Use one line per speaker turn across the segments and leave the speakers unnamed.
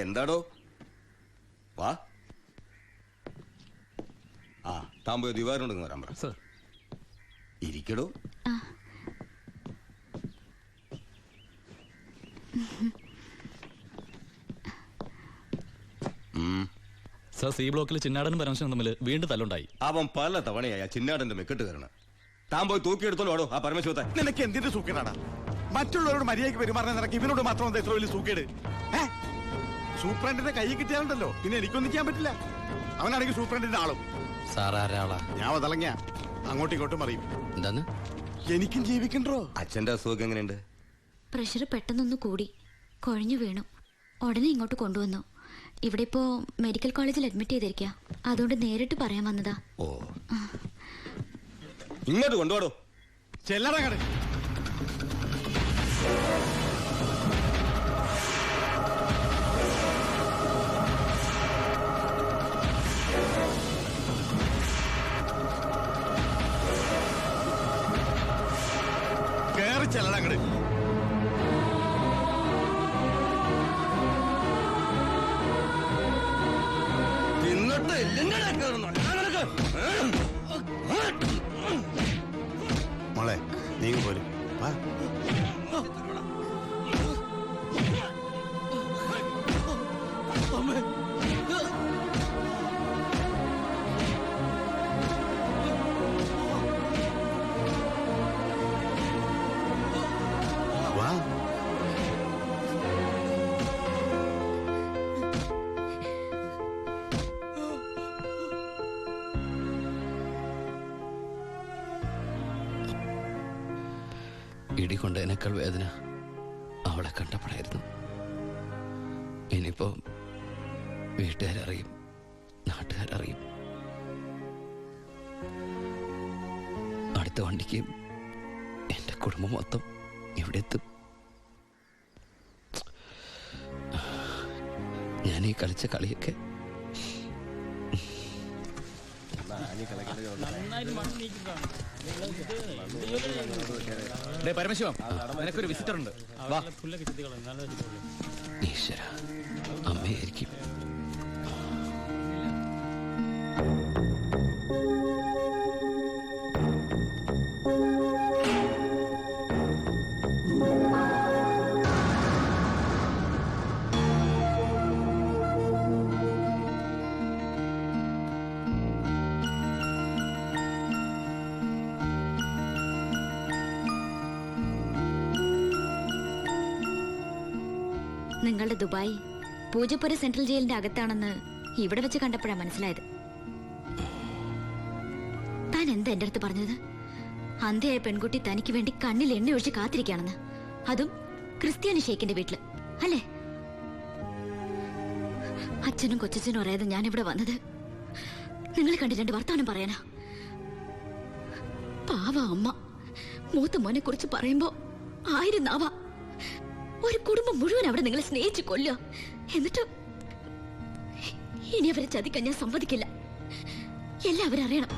എന്താടോ? വാ. ആ താമ്പോയ ദിവാരുണ്ടെന്ന് വരാൻ പറ.
സർ
ഇരിക്കടോ.
സർ, സി ബ്ലോക്കിൽ ചിന്നാടനും പരമശിവനും തമ്മിൽ വീണ്ടും തല്ലുണ്ടായി.
അവൻ പല തവണയായി ചിന്നാടന്റെ മെക്കെട്ട് കയറണം. താൻ പോയി തൂക്കിയെടുത്തോളൂ ആ പരമശിവത്തെ.
നിനക്ക് എന്തിന്റെ സൂക്കേടാണ്? മറ്റുള്ളവരോട് മര്യാദയ്ക്ക് പെരുമാറാൻ നിനക്ക് ഇവനോട് മാത്രം എന്താ ഇത്ര വലിയ സൂക്കേട്? സൂപ്രണ്ടിന്റെ കൈ കിട്ടിയാലുണ്ടല്ലോ പിന്നെ എനിക്കൊന്നും ചെയ്യാൻ പറ്റില്ല. അവനാണെങ്കിൽ സൂപ്രണ്ടിന്റെ ആളും. ഞാൻ വതളങ്ങിയ അങ്ങോട്ടും ഇങ്ങോട്ടും അറിയും.
എന്താന്ന്?
എനിക്കും ജീവിക്കണ്ടോ?
അച്ഛന്റെ അസുഖം എങ്ങനെയുണ്ട്?
പ്രഷർ പെട്ടെന്നൊന്ന് കൂടി കുഴഞ്ഞു വീണു. ഉടനെ ഇങ്ങോട്ട് കൊണ്ടുവന്നു. ഇവിടെ ഇപ്പോ മെഡിക്കൽ കോളേജിൽ അഡ്മിറ്റ് ചെയ്തിരിക്കുക. അതുകൊണ്ട് നേരിട്ട് പറയാൻ വന്നതാ.
ഓ, ഇങ്ങോട്ട് കൊണ്ടുപോടോ.
ചെല്ലറങ്ങട്. കേറി ചെല്ലറങ്ങട്. മോളെ നീ പോലും
ഇടികൊണ്ടതിനേക്കാൾ വേദന അവളെ കണ്ടപ്പോഴായിരുന്നു. ഇനിയിപ്പോ വീട്ടുകാരറിയും, നാട്ടുകാരറിയും. അടുത്ത വണ്ടിക്ക് എന്റെ കുടുംബം മൊത്തം ഇവിടെ എത്തും. ഞാൻ ഈ കളിച്ച കളിയൊക്കെ
പരമശിവം, നിനക്കൊരു വിസിറ്റർ ഉണ്ട്.
ഈശ്വര, അമ്മയായിരിക്കും.
നിങ്ങളുടെ ദുബായ് പൂജപ്പുര സെൻട്രൽ ജയിലിന്റെ അകത്താണെന്ന് ഇവിടെ വെച്ച് കണ്ടപ്പോഴാണ് മനസ്സിലായത്. താൻ എന്താ എന്റെ അടുത്ത് പറഞ്ഞത്? അന്ധയായ പെൺകുട്ടി തനിക്ക് വേണ്ടി കണ്ണിൽ എണ്ണ ഒഴിച്ച് കാത്തിരിക്കുകയാണെന്ന്. അതും ക്രിസ്ത്യാനി ഷേഖിന്റെ വീട്ടില്, അല്ലേ? അച്ഛനും കൊച്ചച്ഛനും അറിയാതെ ഞാൻ ഇവിടെ വന്നത് നിങ്ങളെ കണ്ട് രണ്ട് വർത്താനം പറയാനാ. പാവ അമ്മ മൂത്ത മോനെ കുറിച്ച് പറയുമ്പോ 1000 നാവാ. ഒരു കുടുംബം മുഴുവൻ അവിടെ നിങ്ങളെ സ്നേഹിച്ചു കൊല്ലുക. എന്നിട്ട് ഇനി അവരെ ചതിക്കാൻ ഞാൻ സമ്മതിക്കില്ല. എല്ലാവരും അറിയണം.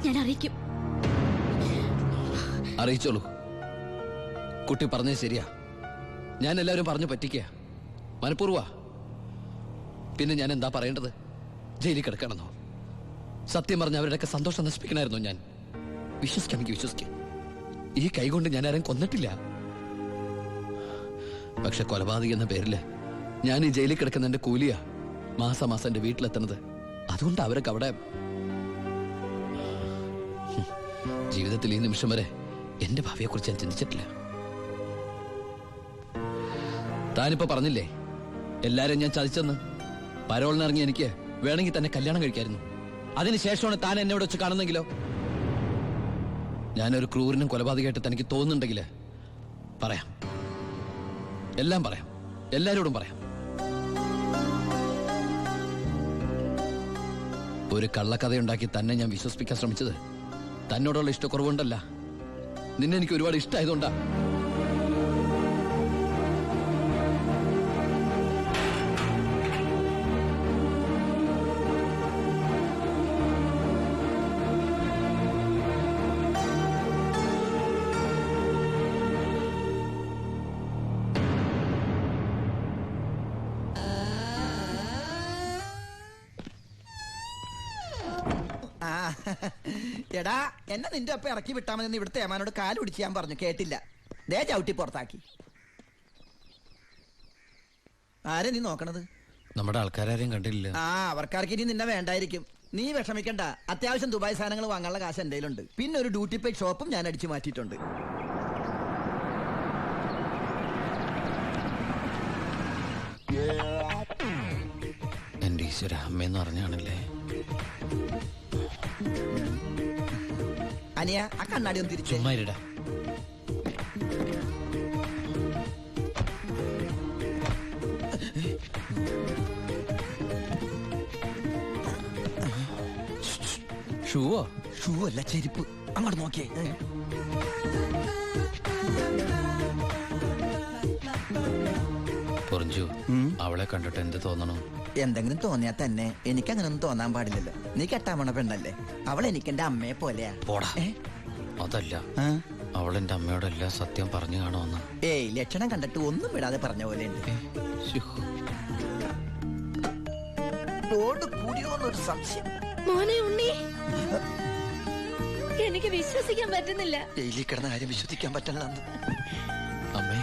ഞാൻ അറിയിക്കും.
അറിയിച്ചോളൂ. കുട്ടി പറഞ്ഞത് ശരിയാ. ഞാൻ എല്ലാവരും പറഞ്ഞു പറ്റിക്കുക, മനഃപൂർവ്വ. പിന്നെ ഞാൻ എന്താ പറയേണ്ടത്? ജയിലിൽ കിടക്കണമെന്നോ? സത്യം പറഞ്ഞ അവരുടെയൊക്കെ സന്തോഷം നശിപ്പിക്കണമായിരുന്നു ഞാൻ. വിശ്വസിക്കാമെങ്കിൽ വിശ്വസിക്കാം. ഈ കൈകൊണ്ട് ഞാൻ ആരും കൊന്നിട്ടില്ല. പക്ഷെ കൊലപാതകി എന്ന പേരില് ഞാൻ ഈ ജയിലിൽ കിടക്കുന്ന എന്റെ കൂലിയാ മാസം മാസം എന്റെ വീട്ടിലെത്തുന്നത്. അതുകൊണ്ട് അവരൊക്കെ അവിടെ. ജീവിതത്തിൽ ഈ നിമിഷം വരെ എന്റെ ഭാവിയെ കുറിച്ച് ഞാൻ ചിന്തിച്ചിട്ടില്ല. താനിപ്പോ പറഞ്ഞില്ലേ എല്ലാരും ഞാൻ ചതിച്ചെന്ന്. പരോളിനിറങ്ങി എനിക്ക് വേണമെങ്കിൽ തന്നെ കല്യാണം കഴിക്കായിരുന്നു. അതിനുശേഷമാണ് താൻ എന്നെ ഇവിടെ വെച്ച് കാണുന്നെങ്കിലോ? ഞാനൊരു ക്രൂരനും കൊലപാതകമായിട്ട് തനിക്ക് തോന്നുന്നുണ്ടെങ്കില് പറയാം, എല്ലാം പറയാം, എല്ലാരോടും പറയാം. ഒരു കള്ളക്കഥയുണ്ടാക്കി തന്നെ ഞാൻ വിശ്വസിപ്പിക്കാൻ ശ്രമിച്ചത് തന്നോടുള്ള ഇഷ്ടക്കുറവുണ്ടല്ല, നിന്നെ എനിക്ക് ഒരുപാട് ഇഷ്ടമായതുകൊണ്ടാ.
എടാ എന്നെ നിന്റെ ഒപ്പം ഇറക്കി വിട്ടാ മതി. ഇവിടുത്തെ ഏമാനോട് കാല് പിടിച്ച് ഞാൻ പറഞ്ഞു, കേട്ടില്ല. ദേ ചവിട്ടി പുറത്താക്കി. ആരെ നീ നോക്കണത്?
നമ്മുടെ ആൾക്കാരും കണ്ടില്ല.
ആ, അവർക്കാർക്ക് ഇനി നിന്നെ വേണ്ടായിരിക്കും. നീ വിഷമിക്കണ്ട, അത്യാവശ്യം ദുബായ് സാധനങ്ങൾ വാങ്ങാനുള്ള കാശ് എന്റെ കയ്യിലുണ്ട്. പിന്നെ ഒരു ഡ്യൂട്ടി പെയ്ഡ് ഷോപ്പും ഞാൻ അടിച്ചു മാറ്റിയിട്ടുണ്ട്.
എന്റെ ഈശ്വര, അമ്മയെന്ന് പറഞ്ഞാണല്ലേ.
അനിയ, ആ കണ്ണാടി ഒന്ന് തിരിച്ചു.
ചുമ്മാരിടാ. ഷൂവോ?
ഷൂ അല്ല, ചെരുപ്പ്. അങ്ങോട്ട് നോക്കിയേ.
പൊറിഞ്ചു, അവളെ കണ്ടിട്ട് എന്ത് തോന്നണം?
എന്തെങ്കിലും തോന്നിയാ തന്നെ എനിക്ക് അങ്ങനൊന്നും തോന്നാൻ പാടില്ലല്ലോ. നീ കെട്ടാമണ പെണ്ണല്ലേ. അവൾ എനിക്ക് എന്റെ അമ്മയെ പോലെയാ.
പോടാ. അതല്ല, അവളെന്റെ അമ്മയോടെല്ലാം സത്യം പറഞ്ഞു കാണുമെന്ന്.
ഏയ്, ലക്ഷണം കണ്ടിട്ട് ഒന്നും വിടാതെ പറഞ്ഞ പോലെ ഉണ്ട്. കൂടിയോന്നൊരു സംശയം.
മോനെ ഉണ്ണി, എനിക്ക് വിശ്വസിക്കാൻ പറ്റുന്നില്ല.
ജയിലിൽ കിടന്ന കാര്യം വിശ്വസിക്കാൻ പറ്റില്ല.
അമ്മേ.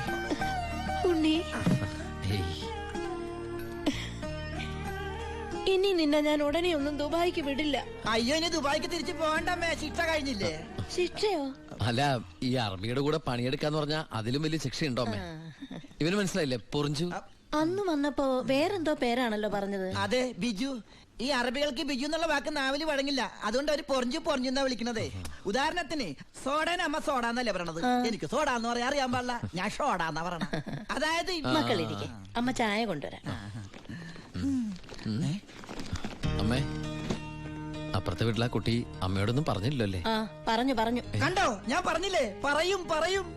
ഉണ്ണി, ഇനി നിന്നെ ഞാൻ ഉടനെ ഒന്നും ദുബായിക്ക് വിടില്ല.
അയ്യോ, ഇനി ദുബായിക്ക് തിരിച്ചു പോകണ്ടമ്മേ, ശിക്ഷ കഴിഞ്ഞില്ലേ?
ശിക്ഷയോ?
അല്ല, ഈ അറബിയുടെ കൂടെ പണിയെടുക്കാന്ന് പറഞ്ഞാ അതിലും വലിയ ശിക്ഷയുണ്ടോ അമ്മേ? ഇവന് മനസ്സിലായില്ലേ പൊറിഞ്ചു?
അന്ന് വന്നപ്പോ വേറെന്തോ പേരാണല്ലോ പറഞ്ഞത്.
അതെ, ബിജു. ഈ അറബികൾക്ക് ബിജു എന്നുള്ള വാക്ക് നാവില് വഴങ്ങില്ല. അതുകൊണ്ട് അവര് പൊറിഞ്ചു പൊറിഞ്ഞുന്നാ വിളിക്കണതേ. ഉദാഹരണത്തിന് സോഡേനെ അമ്മ സോഡാന്നല്ലേ പറയണത്. എനിക്ക് സോഡാന്ന് പറയാൻ അറിയാൻ പാടില്ല, ഞാൻ ഷോഡാന്നാ പറയണ. അതായത്
മക്കളിരിക്കെ, അമ്മ ചായ കൊണ്ടുവരാം.
അമ്മേ, അപ്പുറത്തെ വീട്ടിലെ കുട്ടി അമ്മയോടൊന്നും പറഞ്ഞില്ലല്ലോ അല്ലേ?
പറഞ്ഞു.
കണ്ടോ, ഞാൻ പറഞ്ഞില്ലേ, പറയും.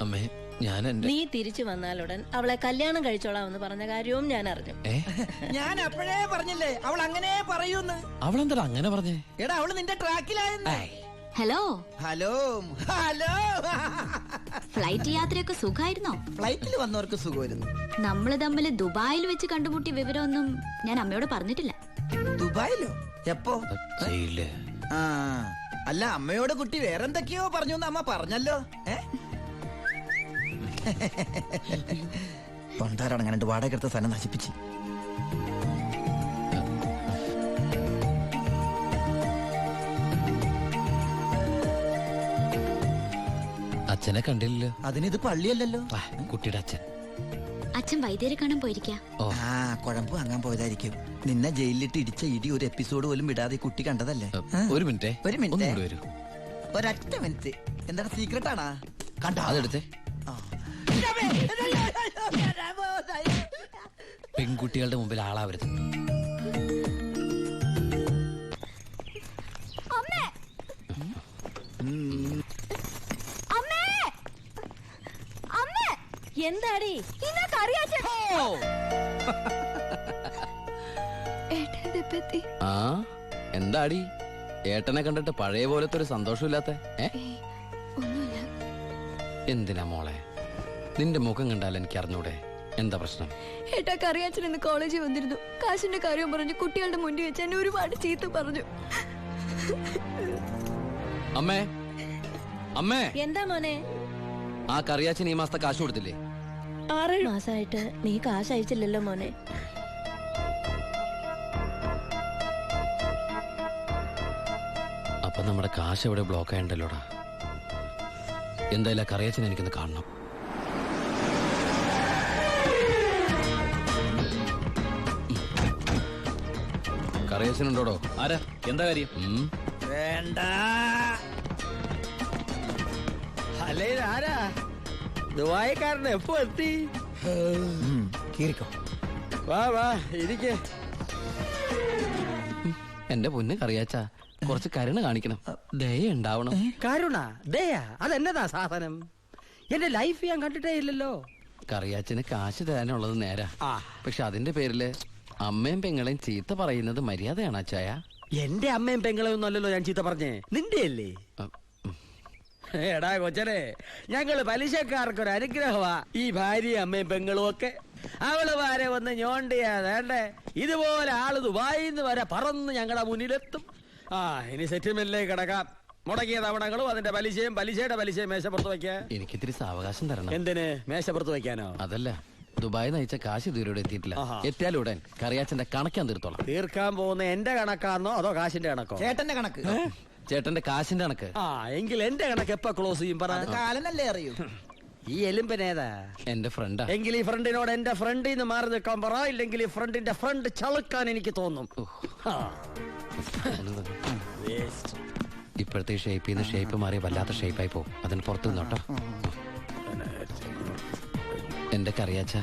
അമ്മേ, ഞാൻ
നീ തിരിച്ചു വന്നാലുടൻ അവളെ കല്യാണം കഴിച്ചോളാമെന്ന് പറഞ്ഞ കാര്യവും ഞാൻ അറിഞ്ഞു.
ഞാൻ അപ്പോഴേ പറഞ്ഞില്ലേ അവൾ അങ്ങനെ പറയൂന്ന്.
അവളെന്താ അങ്ങനെ പറഞ്ഞേ?
എടാ, അവള് നിന്റെ ട്രാക്കിലായെന്ന്.
Hello
hello hello.
ഫ്ലൈറ്റ് യാത്രയൊക്കെ സുഖമായിരുന്നോ?
ഫ്ലൈറ്റിൽ വന്നവർക്ക് സുഖമായിരുന്നു.
നമ്മള് തമ്മിൽ ദുബായിൽ വെച്ച് കണ്ടുമുട്ടിയ വിവരമൊന്നും ഞാൻ അമ്മയോട് പറഞ്ഞിട്ടില്ല.
ദുബായിലോ? എപ്പോ?
ജയിലില്.
അല്ല, അമ്മയോട് കുട്ടി വേറെന്തൊക്കെയോ പറഞ്ഞു എന്ന് അമ്മ പറഞ്ഞല്ലോ. പൊണ്ടാരടങ്ങാണ്ട് വാടക എടുത്ത സ്ഥലം നശിപ്പിച്ച്.
അച്ഛനെ കണ്ടില്ലല്ലോ.
അതിനിത് പള്ളിയല്ലല്ലോ.
കുട്ടിയുടെ അച്ഛൻ.
അച്ഛൻ വൈദ്യരെ കാണാൻ പോയിരിക്കാ.
ആ, കുഴമ്പ് വാങ്ങാൻ പോയതായിരിക്കും. നിന്നെ ജയിലിലിട്ട് ഇടിച്ച ഇടി ഒരു എപ്പിസോഡ് പോലും വിടാതെ കുട്ടി കണ്ടതല്ലേ?
ഒരു മിനിറ്റ്.
ഒരൊറ്റ മിനിറ്റ്. എന്താണ് സീക്രട്ട് ആണാ? കണ്ടോ?
അതെടുത്തേ. പെൺകുട്ടികളുടെ മുമ്പിൽ ആളാവരുത്.
എന്താടി
എന്താടി ഏട്ടനെ കണ്ടിട്ട് പഴയ പോലത്തെ ഒരു സന്തോഷമില്ലാത്ത? എന്തിനാ മോളെ? നിന്റെ മുഖം കണ്ടാൽ എനിക്ക് അറിഞ്ഞൂടെ എന്താ പ്രശ്നം?
ഏട്ടാ, കറിയാച്ചൻ ഇന്ന് കോളേജിൽ വന്നിരുന്നു. കാശിന്റെ കാര്യം പറഞ്ഞു കുട്ടികളുടെ മുന്നിൽ വെച്ച് എന്നെ ഒരുപാട് ചീത്ത പറഞ്ഞു.
അമ്മേ, അമ്മേ.
എന്താ മോനെ?
ആ കറിയാച്ചൻ ഈ മാസത്തെ കാശ് കൊടുത്തില്ലേ?
6 മാസമായിട്ട് നീ കാശ് അയച്ചില്ലല്ലോ മോനെ.
അപ്പൊ നമ്മുടെ കാശ് എവിടെ ബ്ലോക്ക് ആയണ്ടല്ലോടാ. എന്തായാലും കറിയാച്ചൻ എനിക്കൊന്ന് കാണണം. കറിയാച്ചനുണ്ടോടോ?
ആരാ? എന്താ കാര്യം?
വേണ്ട. അല്ലേ ആരാ? ദുബായിക്കാരൻ എപ്പോ എത്തി? കീറിക്കോ. വാ വാ, ഇരിക്കേ.
എന്റെ പൊന്ന് കറിയാച്ച, കുറച്ച് കരുണ കാണിക്കണം, ദയ ഉണ്ടാവണം.
കരുണ, ദയ, അതെന്നതാ സാധനം? എന്റെ ലൈഫ് ഞാൻ കണ്ടിട്ടേ ഇല്ലല്ലോ.
കറിയാച്ചന് കാശ് തരാനുള്ളത് നേരാ. പക്ഷെ അതിന്റെ പേരില് അമ്മയും പെങ്ങളെയും ചീത്ത പറയുന്നത് മര്യാദയാണ് അച്ചായ?
എന്റെ അമ്മയും പെങ്ങളെയും ഒന്നല്ലല്ലോ ഞാൻ ചീത്ത പറഞ്ഞേ, നിന്റെ അല്ലേ? എടാ കൊച്ചനെ, ഞങ്ങള് പലിശക്കാർക്കൊരു അനുഗ്രഹമാ ഈ ഭാര്യയും അമ്മയും പെങ്ങളും ഒക്കെ. അവള് വരെ വന്ന് ഞോണ്ടിയാ വേണ്ടേ, ഇതുപോലെ ആള് ദുബായിന്ന് വരെ പറന്ന് ഞങ്ങളുടെ മുന്നിലെത്തും. ഇനി സെറ്റിൽമെന്റിലേക്ക് കിടക്കാം. മുടങ്ങിയ തവണകളും അതിന്റെ പലിശയും പലിശയുടെ പലിശയും മേശപ്പുറത്ത് വെക്കാ.
എനിക്കിത്തിരി സാവകാശം തരണം.
എന്തിന്? മേശപ്പുറത്ത് വെക്കാനോ?
അതല്ല, ദുബായി നയിച്ച കാശ് ഇതുവരെ എത്തിയിട്ടില്ല.
ആഹാ.
എത്തിയാലും ഉടൻ കറിയാച്ചന്റെ കണക്കാൻ തീർത്തോളാം.
തീർക്കാൻ പോകുന്ന എന്റെ കണക്കാണോ അതോ കാശിന്റെ കണക്കോ?
ചേട്ടന്റെ കണക്ക്
ചേട്ടന്റെ കാശിന്റെ കണക്ക്.
ആ എങ്കിൽ എന്റെ കണക്ക് എപ്പ ക്ലോസ് ചെയ്യും പറ.
കാലനല്ലേ അറിയൂ.
ഈ എലുമ്പനേതാ?
എന്റെ ഫ്രണ്ടാ.
എങ്കിൽ ഈ ഫ്രണ്ടിനോട് എന്റെ ഫ്രണ്ടിൽ നിന്ന് മാറി നിൽക്കാൻ പറ. ഇല്ലെങ്കിൽ ഈ ഫ്രണ്ടിന്റെ ഫ്രണ്ട് ചളുക്കാൻ എനിക്ക് തോന്നും. ആ. Waste.
ഇപ്പോഴത്തെ ഷേപ്പിൽ നിന്ന് ഷേപ്പ് മാറി വല്ലാത്ത ഷേപ്പായി പോകും. അതിന് പുറത്തു നിന്നോട്ടോ. എന്റെ കറിയാച്ച,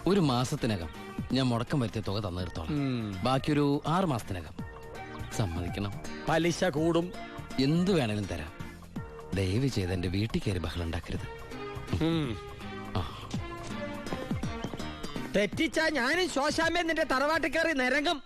ഒരു മാസത്തിനകം ഞാൻ മുടക്കം വരുത്തിയ തുക തന്നു തീർത്തോളാം. ബാക്കി ഒരു 6 മാസത്തിനകം. സമ്മതിക്കണം.
പലിശ കൂടും.
എന്ത് വേണേലും തരാം. ദയവ് ചെയ്ത് എന്റെ വീട്ടിൽ കയറി ബഹളം ഉണ്ടാക്കരുത്.
തെറ്റിച്ചാ ഞാനും ശോശാമ്മ നിന്റെ തറവാട്ടിൽ കയറി നിരങ്ങും.